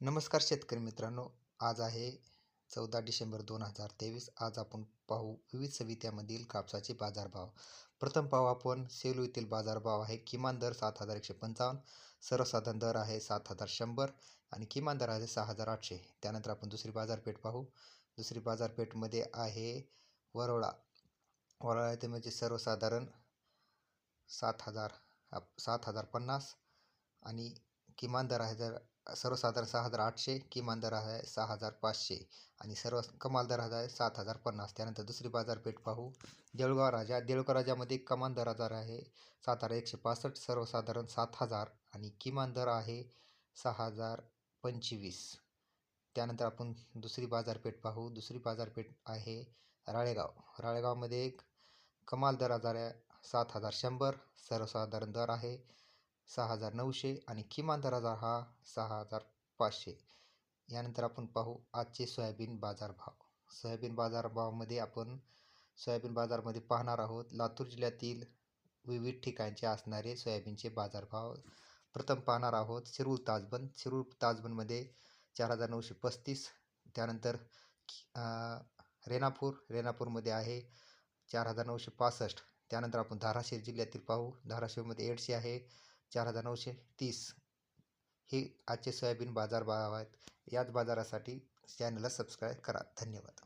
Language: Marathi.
नमस्कार शेतकरी मित्रांनो. आज आहे 14 डिसेंबर 2023. आज आपण पाहू विविध समित्यामधील कापसाचे बाजारभाव. प्रथम पाहू आपण सेलू येथील बाजारभाव आहे. किमान दर 7,155, सर्वसाधारण दर आहे 7,100 आणि किमान दर आहे 6,800. त्यानंतर आपण दुसरी बाजारपेठ पाहू. दुसरी बाजारपेठमध्ये आहे वरोळा. वरोळा येथे म्हणजे सर्वसाधारण 7,050 आणि किमान दर आहे सर्वसाधारण 6,800, किमान दर आहे 6,500 आणि कमाल दर आहे 7,050. त्यानंतर दुसरी बाजारपेठ पाहू. देऊळगाव राजा. देऊळगाव राजामध्ये कमाल दर आहे 7,165, सर्वसाधारण 7,000 आणि किमान दर आहे 6,025. त्यानंतर आपण दुसरी बाजारपेठ पाहू. दुसरी बाजारपेठ आहे राळेगाव. राळेगावमध्ये कमाल दर आहे 7,100, सर्वसाधारण दर आहे 6,900 आणि किमान दर हा 6,500. यानंतर आपण पाहू आजचे सोयाबीन बाजारभाव. सोयाबीन बाजारभावामध्ये आपण सोयाबीन बाजारमध्ये पाहणार आहोत लातूर जिल्ह्यातील विविध ठिकाणचे असणारे सोयाबीनचे बाजारभाव. प्रथम पाहणार आहोत शिरूर ताजबंद. शिरूर ताजबंदमध्ये 4,935. त्यानंतर रेणापूरमध्ये आहे 4,965. त्यानंतर आपण धाराशिव जिल्ह्यातील पाहू. धाराशिवमध्ये एडशी आहे 4,930. हे आजचे सोयाबीन बाजारभाव आहेत. याच बाजारासाठी चॅनलला सबस्क्राईब करा. धन्यवाद.